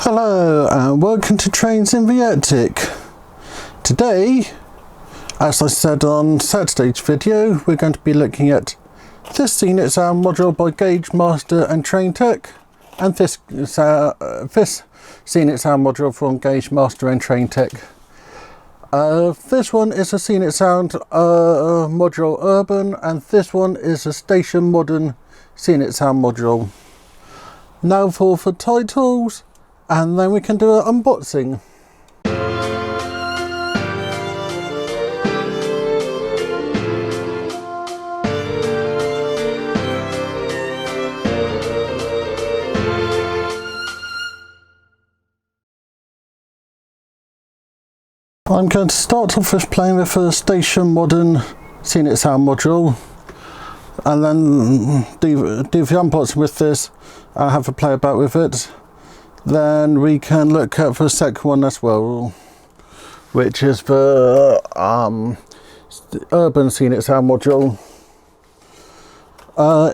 Hello and welcome to Trains in the Attic. Today, as I said on Saturday's video, we're going to be looking at this Scenic Sound module by Gaugemaster and Train Tech, and this Scenic Sound module from Gaugemaster and Train Tech. This one is a Scenic Sound module Urban, and this one is a Station Modern Scenic Sound module. Now for titles, and then we can do an unboxing. I'm going to start off with playing with a Station Modern Scenic Sound module, and then do the unboxing with this. I'll have a play about with it. Then we can look at the second one as well, which is the Urban Scenic Sound module.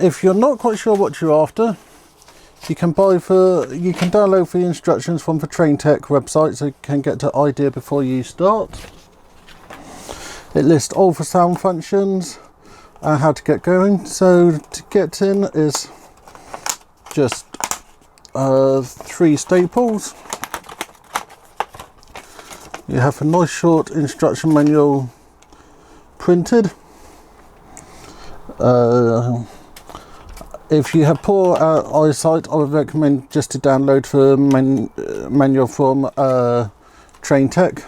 If you're not quite sure what you're after, you can download the instructions from the Train Tech website, so you can get the idea before you start. It lists all the sound functions and how to get going. So to get in is just 3 staples. You have a nice short instruction manual printed. If you have poor eyesight, I would recommend just to download the manual from Train Tech.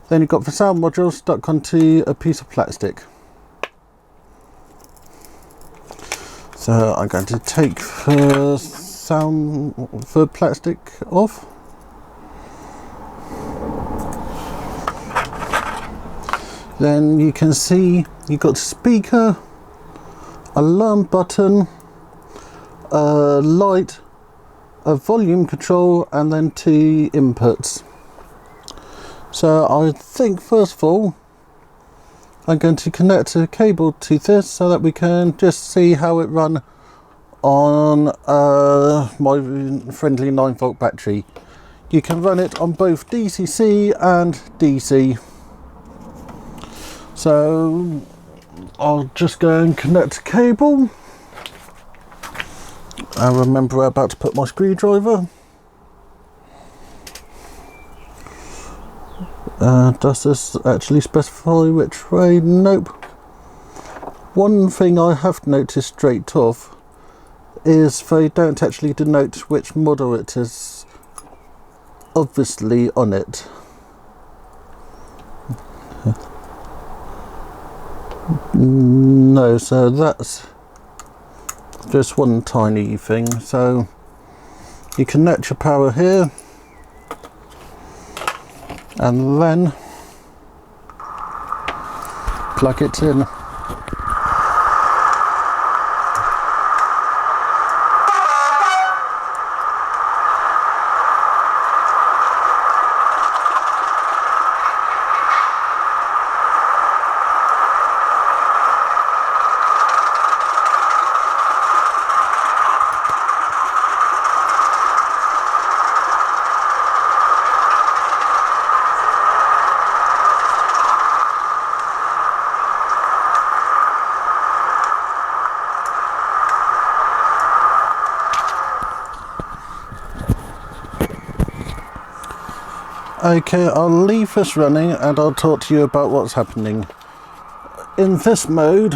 Then you've got the sound module stuck onto a piece of plastic. So I'm going to take the plastic off. Then you can see you've got a speaker, alarm button, a light, a volume control, and then 2 inputs. So I think first of all I'm going to connect a cable to this so that we can just see how it runs on my friendly 9-volt battery. You can run it on both DCC and DC. So I'll just go and connect a cable. I remember I'm about to put my screwdriver. Does this actually specify which way? Nope. One thing I have noticed straight off is they don't actually denote which model it is obviously on it. No, so that's just one tiny thing. So you connect your power here and then plug it in. Okay, I'll leave this running and I'll talk to you about what's happening. In this mode,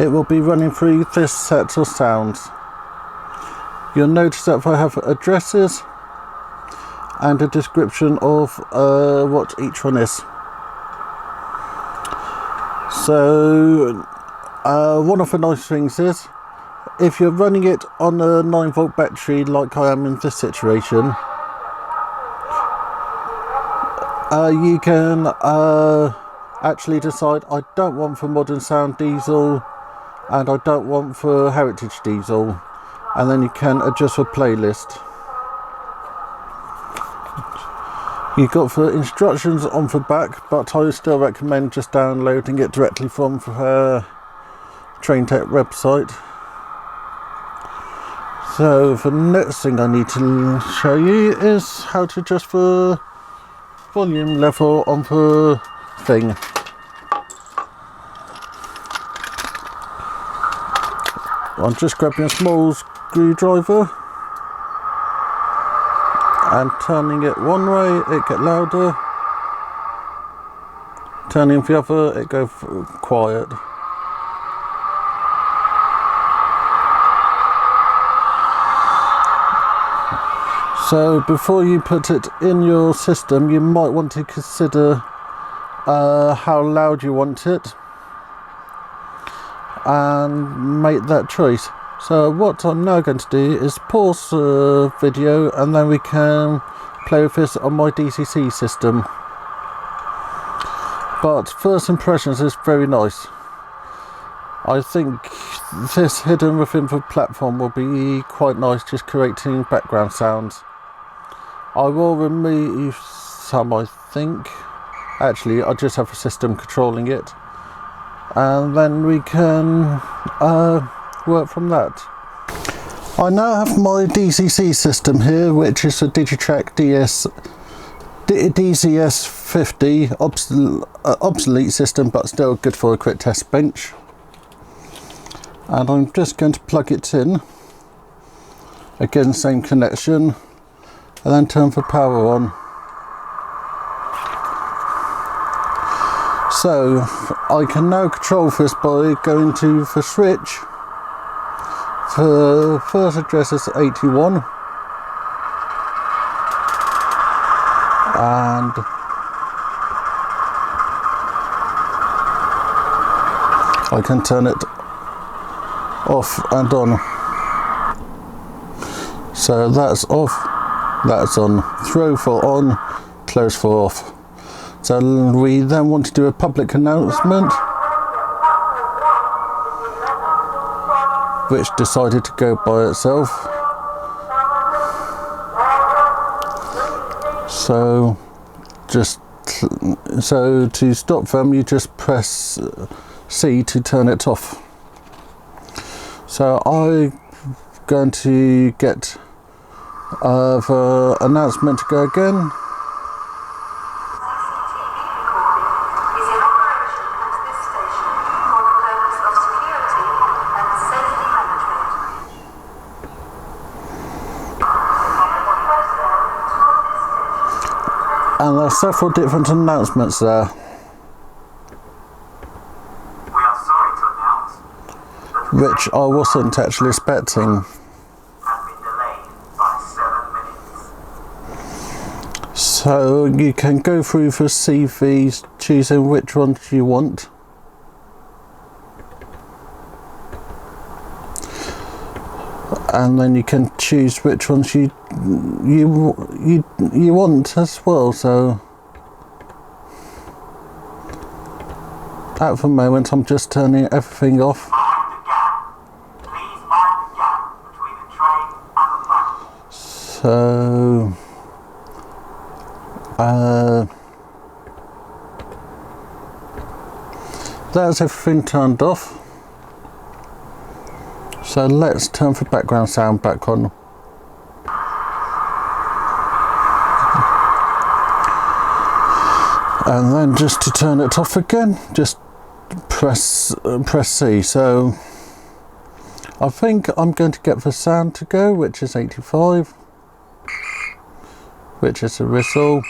it will be running through this set of sounds. You'll notice that I have addresses and a description of what each one is. So one of the nice things is, if you're running it on a 9-volt battery like I am in this situation, you can actually decide, I don't want for Modern Sound diesel and I don't want for Heritage diesel, and then you can adjust the playlist. You've got the instructions on the back, but I still recommend just downloading it directly from the Train Tech website. So the next thing I need to show you is how to adjust the volume level on the thing. I'm just grabbing a small screwdriver and turning it one way, it gets louder. Turning the other, it goes quiet. So before you put it in your system, you might want to consider how loud you want it and make that choice. So what I'm now going to do is pause the video and then we can play with this on my DCC system. But first impressions is very nice. I think this hidden within the platform will be quite nice, just creating background sounds. I will remove some, I think. Actually, I just have a system controlling it. And then we can work from that. I now have my DCC system here, which is a Digitrack DCS50 obsolete system, but still good for a quick test bench. And I'm just going to plug it in. Again, same connection, and then turn the power on. So I can now control this by going to the switch. The first address is 81, and I can turn it off and on. So that's off, that's on, throw for on, close for off. So we then want to do a public announcement, which decided to go by itself. So to stop them, you just press C to turn it off. So I'm going to get the announcement to go again. And there's several different announcements there. We are sorry to announce that which I wasn't actually expecting. has been delayed by 7 minutes. So you can go through the CVs, choosing which ones you want. And then you can choose which ones you want as well. So at the moment I'm just turning everything off. Mind the gap. Please mind the gap between the train and the platform. So that's everything turned off. So let's turn the background sound back on. And then just to turn it off again, just press C. So I think I'm going to get the sound to go, which is 85, which is a whistle.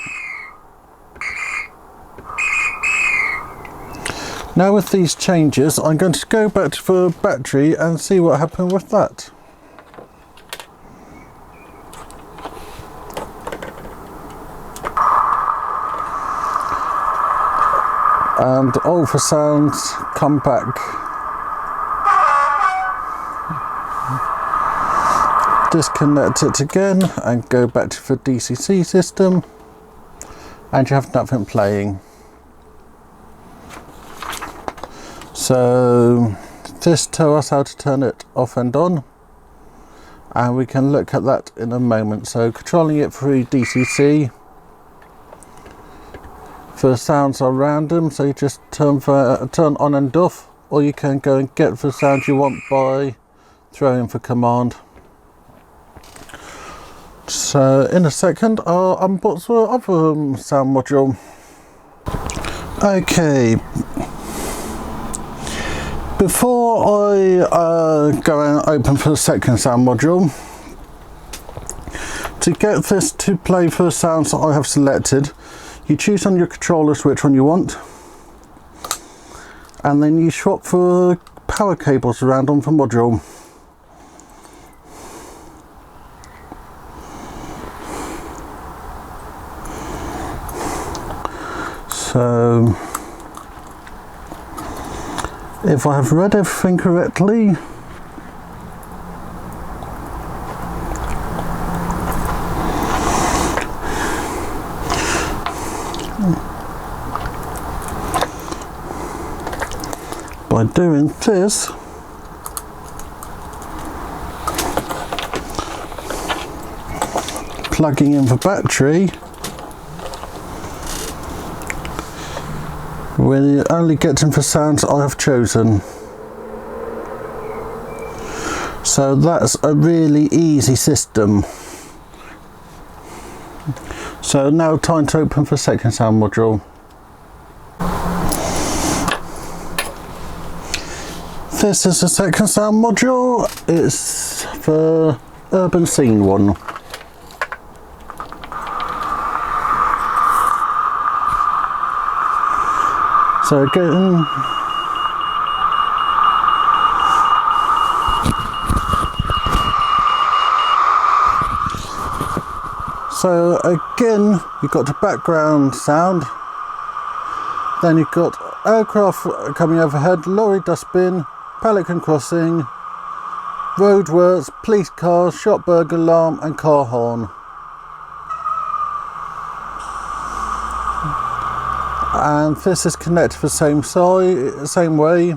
Now with these changes, I'm going to go back to the battery and see what happened with that. And all the sounds come back. Disconnect it again and go back to the DCC system, and you have nothing playing. So this tells us how to turn it off and on, and we can look at that in a moment. So controlling it through DCC, the sounds are random, so you just turn on and off, or you can go and get the sound you want by throwing the command. So in a second I'll unbox the other sound module. Okay, before I go and open for the second sound module, to get this to play for the sounds that I have selected, you choose on your controllers which one you want, and then you swap the power cables around on the module. So if I have read everything correctly, by doing this, plugging in the battery, we're only getting the sounds I have chosen. So that's a really easy system. So now time to open the second sound module. This is the second sound module. It's the Urban Scene one. So again, you've got the background sound, then you've got aircraft coming overhead, lorry dustbin, pelican crossing, roadworks, police cars, shop burglar alarm and car horn. And this is connected the same way.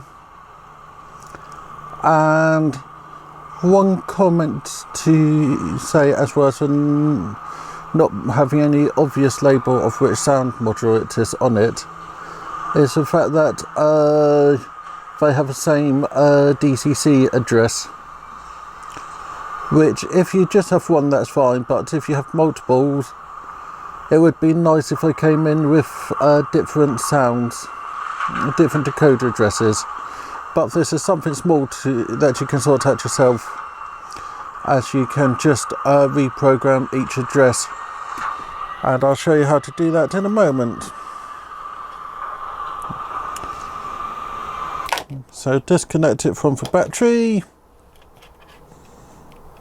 And one comment to say, as well as not having any obvious label of which sound module it is on it, is the fact that they have the same DCC address, which if you just have one that's fine, but if you have multiples, it would be nice if they came in with different sounds, different decoder addresses. But this is something small that you can sort out yourself, as you can just reprogram each address, and I'll show you how to do that in a moment. So disconnect it from the battery,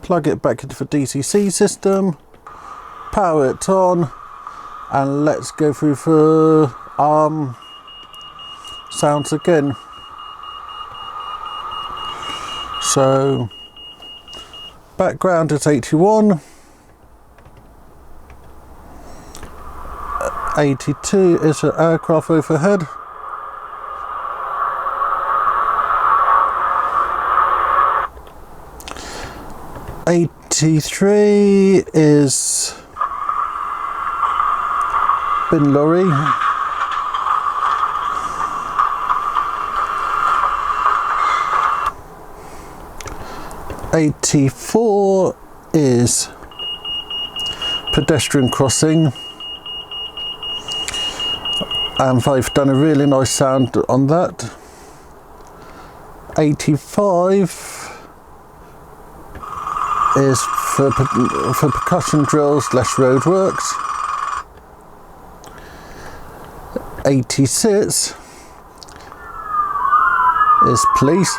plug it back into the DCC system, power it on, and let's go through the sounds again. So background is 81, 82 is an aircraft overhead, 83 is bin lorry, 84 is pedestrian crossing, and they've done a really nice sound on that. 85 is for percussion drills / roadworks. 86 is police.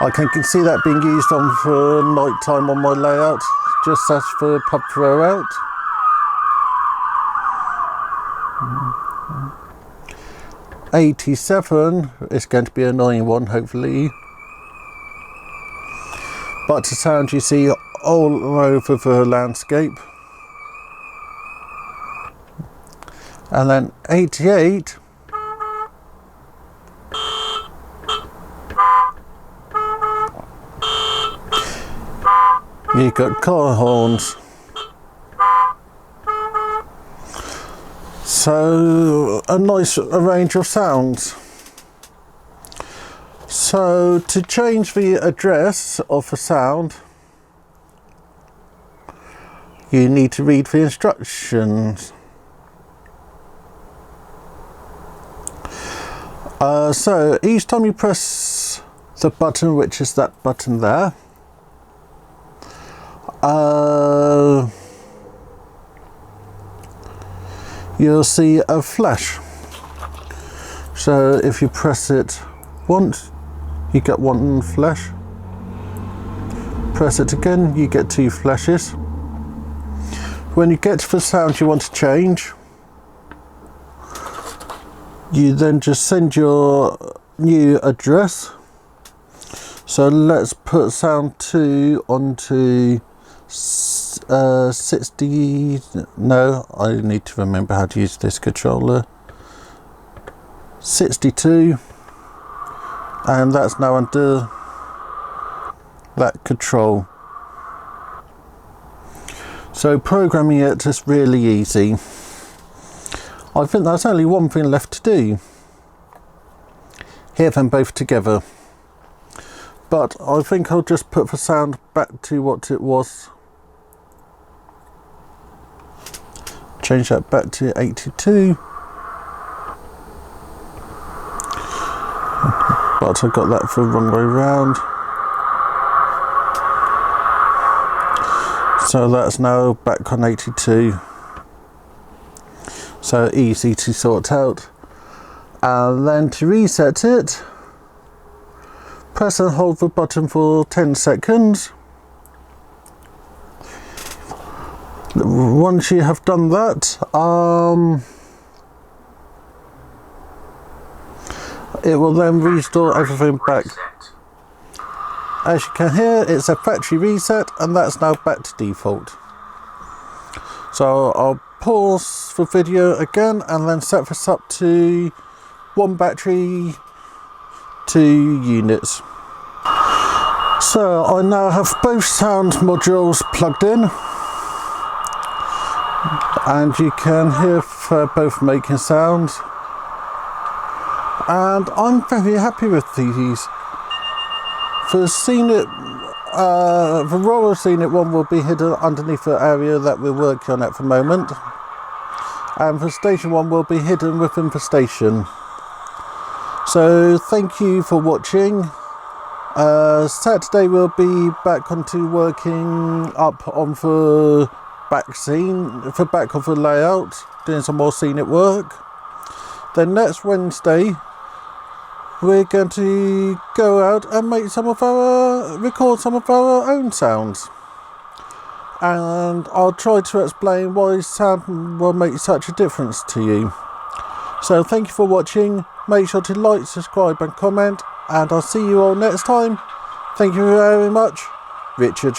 I can see that being used on for night time on my layout, just as for pub throw out. 87 is going to be an annoying one, hopefully, but it's a sound you see all over the landscape. And then 88 you've got car horns. So a nice range of sounds. So to change the address of the sound, you need to read the instructions. So each time you press the button, which is that button there, you'll see a flash. So if you press it once, you get one flash. Press it again, you get two flashes. When you get to the sound you want to change, you then just send your new address. So let's put sound 2 onto 60, no, I need to remember how to use this controller. 62, and that's now under that control. So programming it is really easy. I think there's only one thing left to do. Hear them both together. But I think I'll just put the sound back to what it was. Change that back to 82. But I got that the wrong way round. So that's now back on 82. So easy to sort out. And then to reset it, press and hold the button for 10 seconds. Once you have done that, it will then restore everything back. As you can hear, it's a factory reset, and that's now back to default. So I'll pause the video again and then set this up to 1 battery, 2 units. So I now have both sound modules plugged in, and you can hear they're both making sounds, and I'm very happy with these. The Scenic, the Royal Scenic one will be hidden underneath the area that we're working on at the moment, and the station one will be hidden within the station. So thank you for watching. Saturday we'll be back onto working up on the back scene, the back of the layout, doing some more scenic work. Then next Wednesday we're going to go out and make record some of our own sounds. And I'll try to explain why sound will make such a difference to you. So thank you for watching. Make sure to like, subscribe and comment, and I'll see you all next time. Thank you very much. Richard.